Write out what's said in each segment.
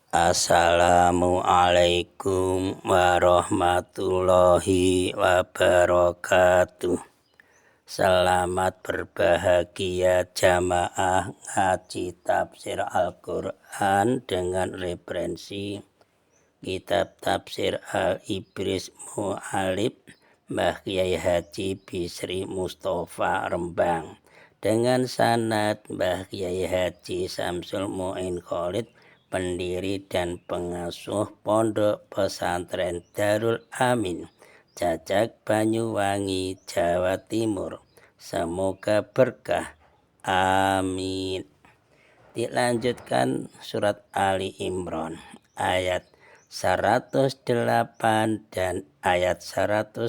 Assalamualaikum warahmatullahi wabarakatuh. Selamat berbahagia jamaah ngaji tafsir Al-Quran dengan referensi kitab tafsir Al-Ibris Mu'alib Mbah Kiai Haji Bisri Mustafa Rembang dengan sanad Mbah Kiai Haji Samsul Mu'in Khalid, pendiri dan pengasuh Pondok Pesantren Darul Amin, Cacak Banyuwangi, Jawa Timur. Semoga berkah. Amin. Dilanjutkan surat Ali Imran ayat 108 dan ayat 109.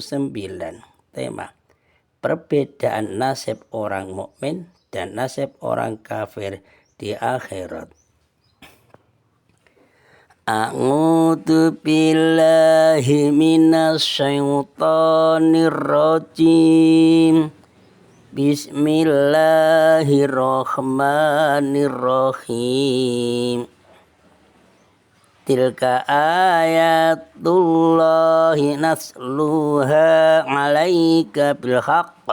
Tema: perbedaan nasib orang mukmin dan nasib orang kafir di akhirat. A'udzu billahi minasyaitonir rajim. Bismillahirrahmanirrahim. Tilka ayatullahi nasluha 'alaika bil haqq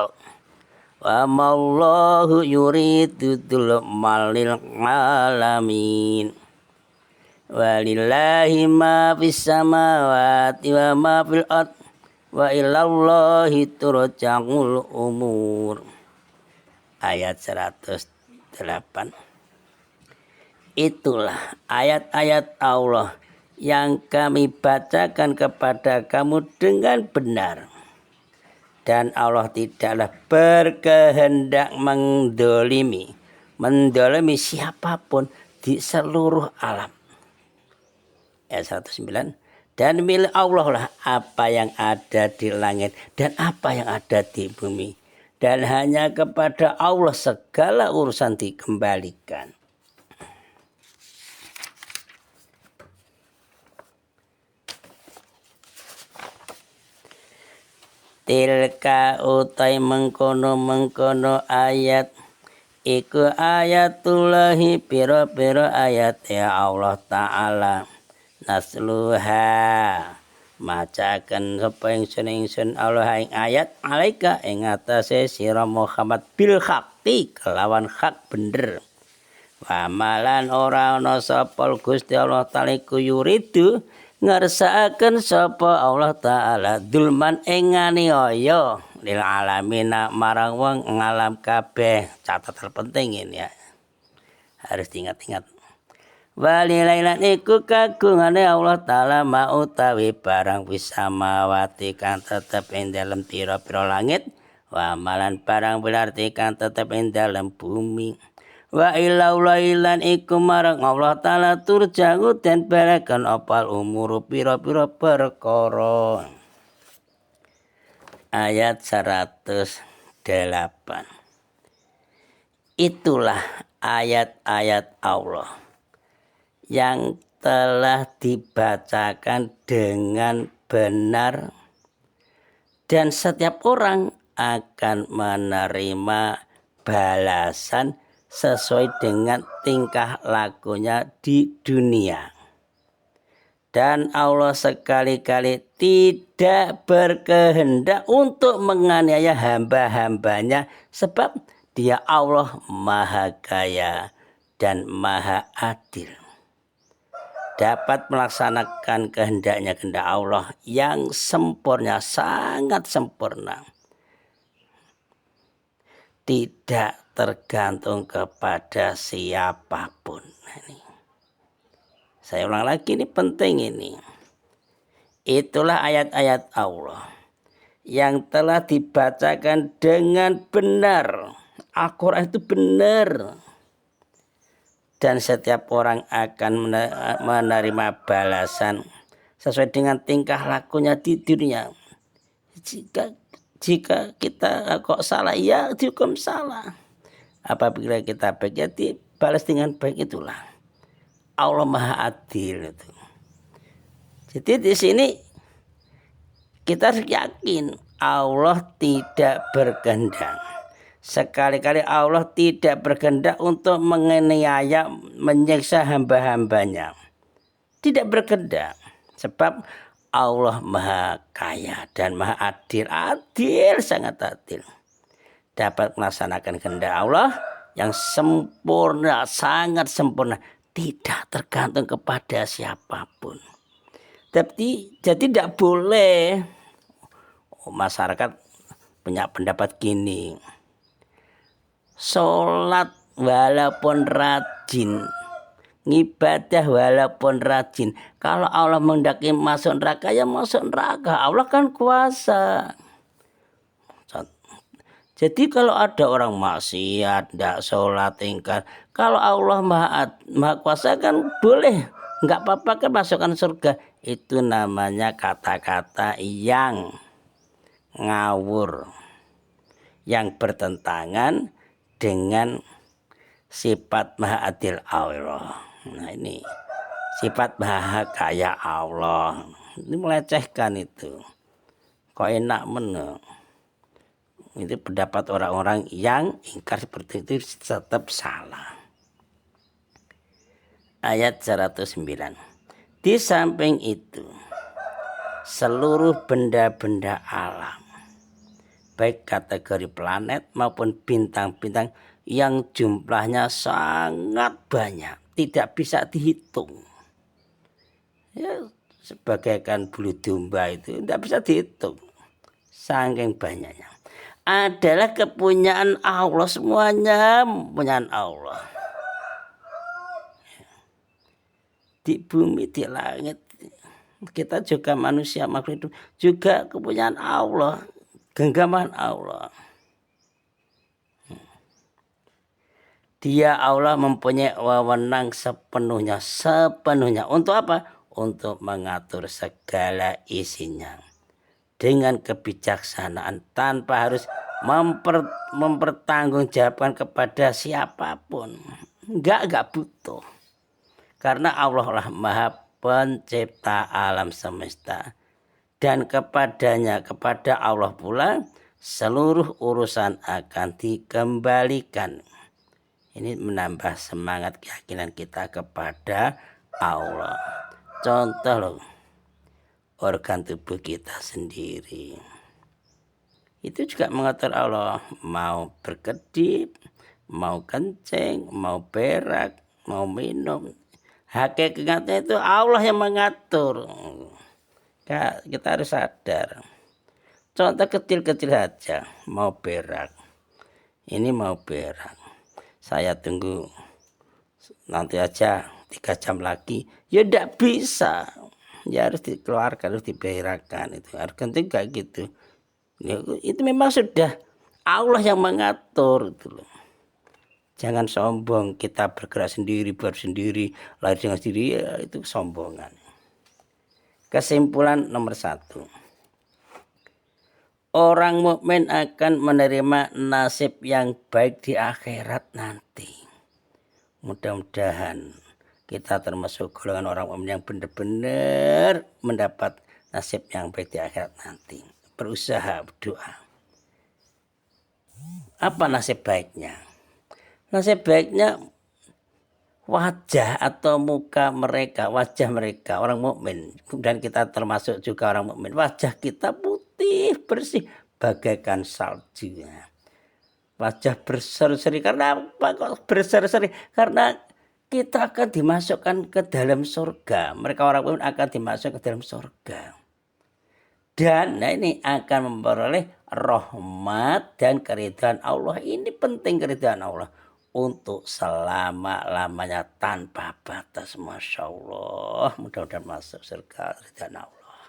wa mallahu yuridu dzulmal lil alamin. Walillahi ma fis samawati wa ma fil ard wa ilallahi turja'ul umur. Ayat 108. Itulah ayat-ayat Allah yang kami bacakan kepada kamu dengan benar. Dan Allah tidaklah berkehendak mendolimi siapapun di seluruh alam. Ayat 109. Dan milik Allah lah apa yang ada di langit dan apa yang ada di bumi. Dan hanya kepada Allah segala urusan dikembalikan. Tilka utai mengkono ayat iku ayatullahi pira-pira ayat ya Allah Ta'ala. Nasluha macaken sapa ingsun Allah ing ayat alaika ing atase sira Muhammad bil haqqi kelawan hak bener. Wa malan ora ana sapa Gusti Allah Ta'ala yuridu ngersakaken sapa Allah Ta'ala dulman ing nganiaya lil alamin marang wong ngalam kabeh. Catatan penting ini ya. Harus diingat-ingat. Walilailan iku kagungane Allah Ta'ala mautawi barang wisamawati kang tetep ing dalem pira-pira langit, wa malan barang berarti kang tetep ing dalem bumi. Wa ilaulan iku marang Allah Ta'ala turja'u den balaken opal umur pira-pira perkara. Ayat 108. Itulah ayat-ayat Allah yang telah dibacakan dengan benar dan setiap orang akan menerima balasan sesuai dengan tingkah lakunya di dunia. Dan Allah sekali-kali tidak berkehendak untuk menganiaya hamba-hambanya sebab Dia Allah Maha Kaya dan Maha Adil. Dapat melaksanakan kehendaknya Allah yang sempurna, sangat sempurna. Tidak tergantung kepada siapapun. Ini. Saya ulang lagi, ini penting ini. Itulah ayat-ayat Allah yang telah dibacakan dengan benar. Al-Quran itu benar. Dan setiap orang akan menerima balasan sesuai dengan tingkah lakunya di dunia. Jika kita kok salah, ya dihukum salah. Apabila kita baik, ya dibalas dengan baik. Itulah Allah Maha Adil itu. Jadi di sini kita harus yakin Allah tidak berkehendak. Sekali-kali Allah tidak berkehendak untuk menganiaya, menyiksa hamba-hambanya. tidak berkehendak. Sebab Allah Maha Kaya dan Maha Adil. Adil, sangat adil. Dapat melaksanakan kehendak Allah yang sempurna, sangat sempurna. Tidak tergantung kepada siapapun. Jadi tidak boleh masyarakat punya pendapat gini. Sholat walaupun rajin, ngibadah walaupun rajin, kalau Allah menghendaki masuk neraka ya masuk neraka. Allah kan kuasa. Jadi kalau ada orang maksiat, tidak sholat, ingkar, kalau Allah maha kuasa kan boleh, nggak apa-apa kan masukkan surga. Itu namanya kata-kata yang ngawur, yang bertentangan dengan sifat maha adil Allah. Nah ini sifat maha kaya Allah. Ini melecehkan itu. Kok enak meneng. Itu pendapat orang-orang yang ingkar seperti itu tetap salah. Ayat 109. Di samping itu, seluruh benda-benda alam, baik kategori planet maupun bintang-bintang yang jumlahnya sangat banyak, tidak bisa dihitung. Ya, sebagaikan bulu domba itu tidak bisa dihitung, saking banyaknya. Adalah kepunyaan Allah, semuanya kepunyaan Allah. Di bumi, di langit, kita juga manusia makhluk itu juga kepunyaan Allah, genggaman Allah. Dia Allah mempunyai wewenang sepenuhnya. Untuk apa? Untuk mengatur segala isinya dengan kebijaksanaan tanpa harus mempertanggungjawabkan kepada siapapun. Enggak butuh. Karena Allah lah Maha Pencipta alam semesta. Dan kepada Allah pula seluruh urusan akan dikembalikan. Ini menambah semangat keyakinan kita kepada Allah. Contoh loh, organ tubuh kita sendiri. Itu juga mengatur Allah. Mau berkedip, mau kencing, mau berak, mau minum. Hakikatnya itu Allah yang mengatur. Kita harus sadar. Contoh kecil-kecil saja. Mau berak. Ini mau berak. Saya tunggu nanti aja 3 jam lagi. Ya tidak bisa. Ya harus dikeluarkan, harus diberakkan. Itu harus kayak gitu. Ya, itu memang sudah Allah yang mengatur itu loh. Jangan sombong, kita bergerak sendiri, buat sendiri, lahir dengan sendiri, ya, itu kesombongan. Kesimpulan nomor 1. Orang mukmin akan menerima nasib yang baik di akhirat nanti. Mudah-mudahan kita termasuk golongan orang mukmin yang benar-benar mendapat nasib yang baik di akhirat nanti. Berusaha, berdoa. Apa nasib baiknya? Nasib baiknya wajah atau muka mereka, wajah mereka orang mukmin, dan kita termasuk juga orang mukmin. Wajah kita putih bersih bagaikan salju. Wajah berseri-seri. Karena apa kok berseri-seri? Karena kita akan dimasukkan ke dalam surga. Mereka orang mukmin akan dimasukkan ke dalam surga. Dan ini akan memperoleh rahmat dan keridhaan Allah. Ini penting keridhaan Allah. Untuk selama-lamanya tanpa batas. Masya Allah. Mudah-mudahan masuk surga keridhaan Allah.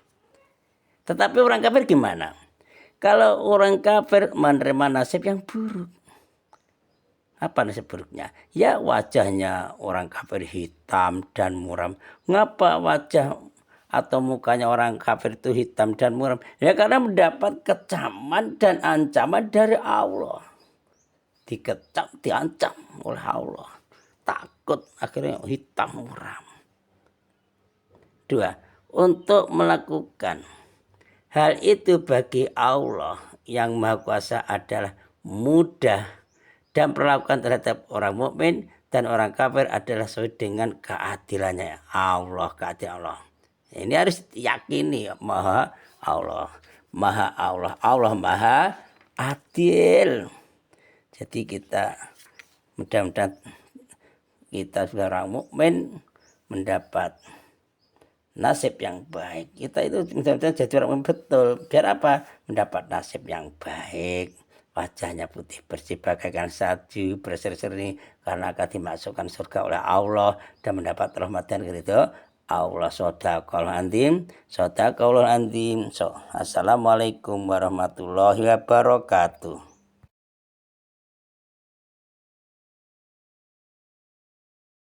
Tetapi orang kafir gimana? Kalau orang kafir menerima nasib yang buruk. Apa nasib buruknya? Ya wajahnya orang kafir hitam dan muram. Ngapa wajah atau mukanya orang kafir itu hitam dan muram? Ya karena mendapat kecaman dan ancaman dari Allah. Dikecam, diancam oleh Allah. Takut akhirnya hitam muram. 2. Untuk melakukan hal itu bagi Allah yang Maha Kuasa adalah mudah dan perlakuan terhadap orang mukmin dan orang kafir adalah sesuai dengan keadilannya Allah, keadilan Allah. Ini harus yakini maha Allah, Allah maha adil. Jadi kita mudah-mudahan kita sebagai orang mukmin mendapat nasib yang baik. Kita itu mudah-mudahan jadi orang betul. Biar apa? Mendapat nasib yang baik. Wajahnya putih bersih bagaikan salju berseri-seri karena akan dimasukkan surga oleh Allah dan mendapat rahmat dan ridho Allah. Shadaqal andim. Assalamualaikum warahmatullahi wabarakatuh.